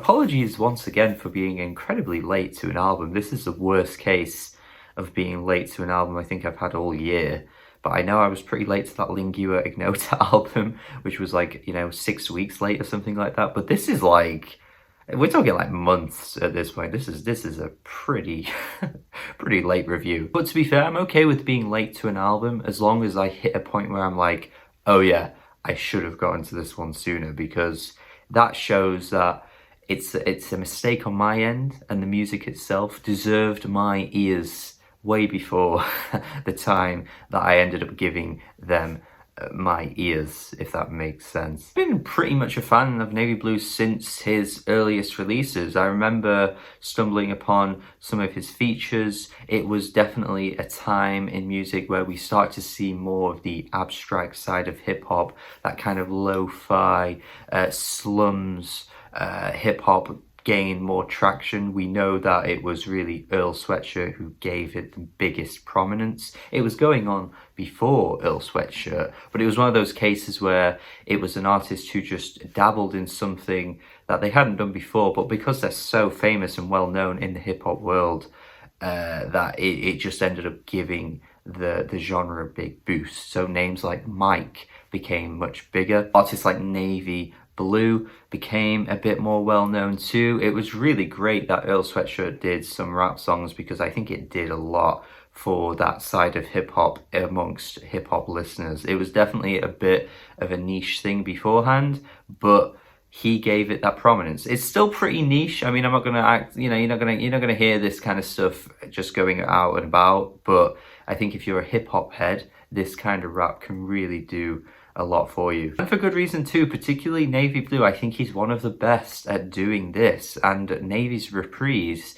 apologies once again for being incredibly late to an album. This is the worst case of being late to an album I think I've had all year. But I know I was pretty late to that Lingua Ignota album, which was like, 6 weeks late or something like that. But this is like, we're talking like months at this point. This is a pretty, pretty late review. But to be fair, I'm okay with being late to an album as long as I hit a point where I'm like, oh yeah, I should have gotten to this one sooner, because that shows that it's a mistake on my end, and the music itself deserved my ears way before the time that I ended up giving them my ears, if that makes sense. I've been pretty much a fan of Navy Blue since his earliest releases. I remember stumbling upon some of his features. It was definitely a time in music where we start to see more of the abstract side of hip-hop, that kind of lo-fi, slums hip-hop gain more traction. We know that it was really Earl Sweatshirt who gave it the biggest prominence. It was going on before Earl Sweatshirt, but it was one of those cases where it was an artist who just dabbled in something that they hadn't done before, but because they're so famous and well known in the hip-hop world, that it just ended up giving the genre a big boost. So names like Mike became much bigger. Artists like Navy Blue became a bit more well known too. It was really great that Earl Sweatshirt did some rap songs, because I think it did a lot for that side of hip hop amongst hip hop listeners. It was definitely a bit of a niche thing beforehand, but he gave it that prominence. It's still pretty niche. I mean, I'm not gonna act, you're not gonna hear this kind of stuff just going out and about, but I think if you're a hip hop head, this kind of rap can really do a lot for you. And for good reason too, particularly Navy Blue. I think he's one of the best at doing this, and Navy's Reprise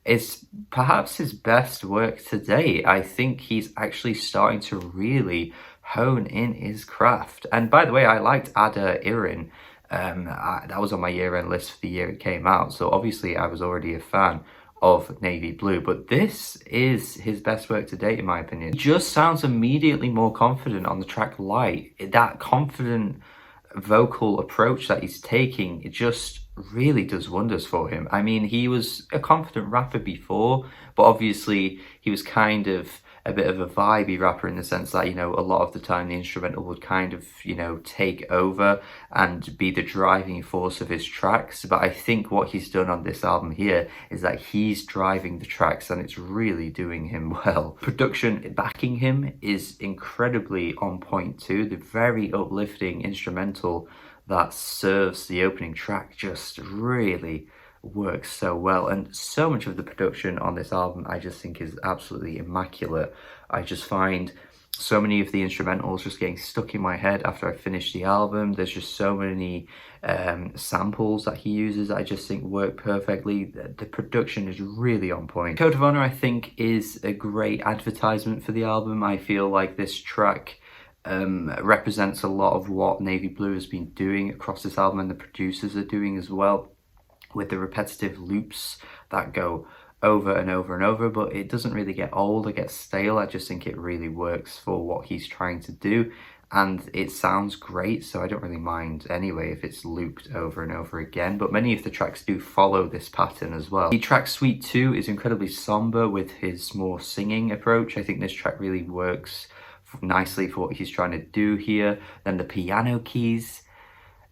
is perhaps his best work to date. I think he's actually starting to really hone in his craft. And by the way, I liked Ada Irin. That was on my year-end list for the year it came out, so obviously I was already a fan of Navy Blue, but this is his best work to date in my opinion. He just sounds immediately more confident on the track Light. That confident vocal approach that he's taking, it just really does wonders for him. I mean, he was a confident rapper before, but obviously he was kind of a bit of a vibey rapper in the sense that, a lot of the time the instrumental would kind of, take over and be the driving force of his tracks. But I think what he's done on this album here is that he's driving the tracks, and it's really doing him well. Production backing him is incredibly on point too. The very uplifting instrumental that serves the opening track just really works so well, and so much of the production on this album I just think is absolutely immaculate. I just find so many of the instrumentals just getting stuck in my head after I finish the album. There's just so many samples that he uses that I just think work perfectly. The production is really on point. Code of Honor, I think, is a great advertisement for the album. I feel like this track represents a lot of what Navy Blue has been doing across this album, and the producers are doing as well, with the repetitive loops that go over and over and over, but it doesn't really get old or get stale. I just think it really works for what he's trying to do, and it sounds great, so I don't really mind anyway if it's looped over and over again. But many of the tracks do follow this pattern as well. The track Suite 2 is incredibly somber with his more singing approach. I think this track really works nicely for what he's trying to do here. Then the piano keys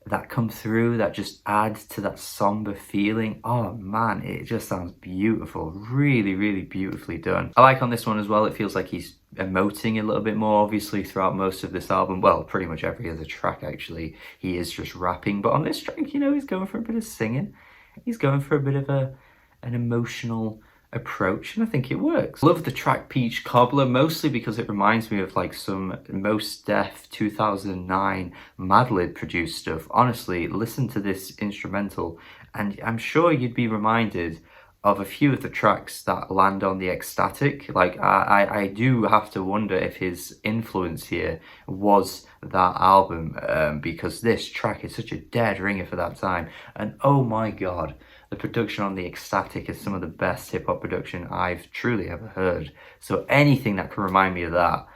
that come through that just add to that somber feeling. Oh man, it just sounds beautiful. Really, really beautifully done. I like on this one as well, it feels like he's emoting a little bit more. Obviously throughout most of this album, well, pretty much every other track actually, he is just rapping, but on this track, he's going for a bit of singing. He's going for a bit of an emotional approach, and I think it works. Love the track Peach Cobbler, mostly because it reminds me of like some Mos Def 2009 Madlib produced stuff. Honestly, listen to this instrumental and I'm sure you'd be reminded of a few of the tracks that land on the Ecstatic. Like I do have to wonder if his influence here was that album, because this track is such a dead ringer for that time, and oh my god, the production on the Ecstatic is some of the best hip-hop production I've truly ever heard. So anything that can remind me of that,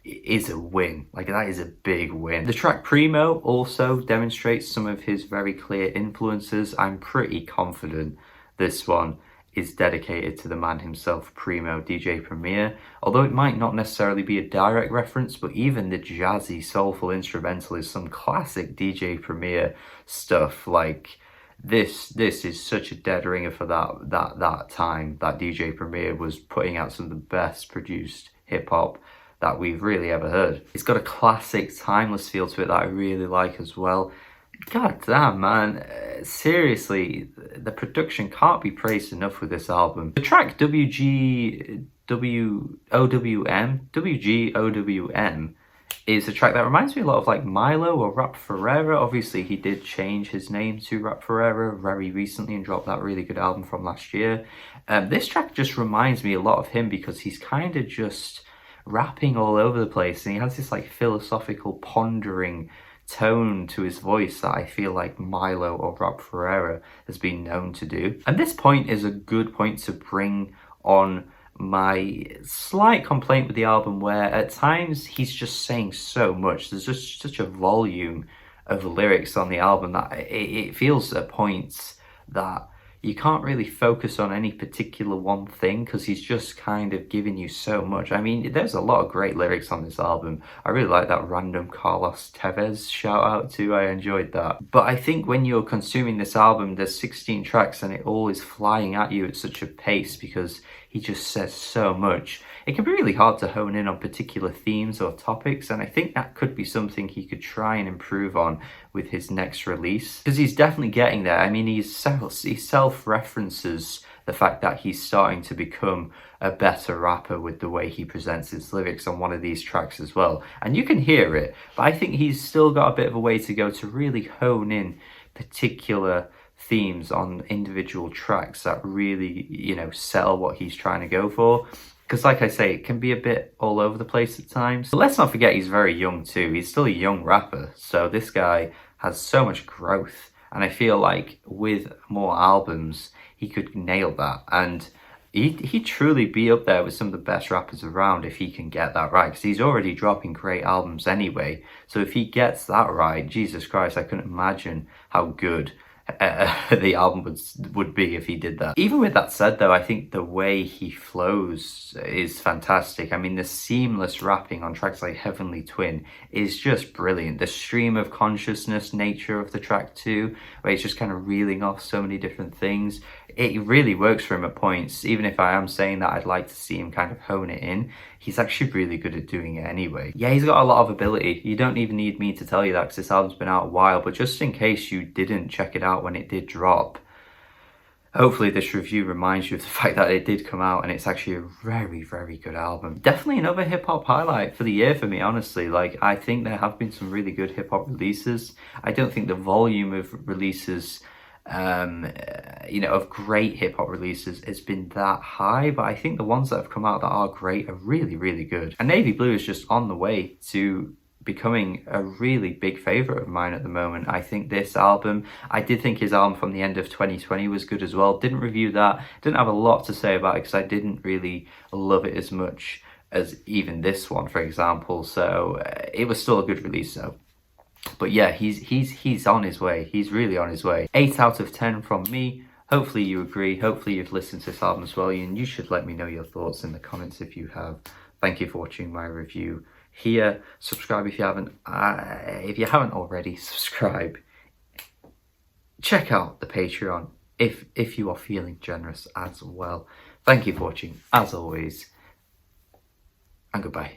is a win. Like, that is a big win. The track Primo also demonstrates some of his very clear influences. I'm pretty confident this one is dedicated to the man himself, Primo, DJ Premier. Although it might not necessarily be a direct reference, but even the jazzy, soulful instrumental is some classic DJ Premier stuff. Like, this is such a dead ringer for that time that DJ Premier was putting out some of the best produced hip-hop that we've really ever heard. It's got a classic, timeless feel to it that I really like as well. God damn, man. Seriously, the production can't be praised enough with this album. The track WGOWM is a track that reminds me a lot of like Milo or Rap Ferreira. Obviously, he did change his name to Rap Ferreira very recently and dropped that really good album from last year. This track just reminds me a lot of him because he's kind of just rapping all over the place, and he has this like philosophical pondering tone to his voice that I feel like Milo or Rob Ferreira has been known to do. And this point is a good point to bring on my slight complaint with the album, where at times he's just saying so much. There's just such a volume of lyrics on the album that it feels at points that you can't really focus on any particular one thing because he's just kind of giving you so much. I mean, there's a lot of great lyrics on this album. I really like that random Carlos Tevez shout out too. I enjoyed that. But I think when you're consuming this album, there's 16 tracks and it all is flying at you at such a pace because he just says so much. It can be really hard to hone in on particular themes or topics, and I think that could be something he could try and improve on with his next release, because he's definitely getting there. I mean, he self-references the fact that he's starting to become a better rapper with the way he presents his lyrics on one of these tracks as well. And you can hear it, but I think he's still got a bit of a way to go to really hone in particular themes on individual tracks that really, you know, sell what he's trying to go for. Because like I say, it can be a bit all over the place at times. But let's not forget he's very young too. He's still a young rapper. So this guy has so much growth. And I feel like with more albums, he could nail that. And he'd truly be up there with some of the best rappers around if he can get that right. Because he's already dropping great albums anyway. So if he gets that right, Jesus Christ, I couldn't imagine how good the album would be if he did that. Even with that said though, I think the way he flows is fantastic. I mean, the seamless rapping on tracks like Heavenly Twin is just brilliant. The stream of consciousness nature of the track too, where he's just kind of reeling off so many different things, it really works for him at points. Even if I am saying that I'd like to see him kind of hone it in, he's actually really good at doing it anyway. Yeah, he's got a lot of ability. You don't even need me to tell you that because this album's been out a while, but just in case you didn't check it out when it did drop, hopefully this review reminds you of the fact that it did come out and it's actually a very, very good album. Definitely another hip-hop highlight for the year for me, honestly. Like, I think there have been some really good hip-hop releases. I don't think the volume of releases you know, of great hip-hop releases has been that high, but I think the ones that have come out that are great are really, really good. And Navy Blue is just on the way to becoming a really big favourite of mine at the moment. I think this album, I did think his album from the end of 2020 was good as well. Didn't review that, didn't have a lot to say about it because I didn't really love it as much as even this one, for example. So it was still a good release though. But yeah, he's on his way. He's really on his way. 8 out of 10 from me. Hopefully you agree. Hopefully you've listened to this album as well. And you should let me know your thoughts in the comments if you have. Thank you for watching my review here. Subscribe if you haven't. If you haven't already, subscribe. Check out the Patreon if you are feeling generous as well. Thank you for watching, as always. And goodbye.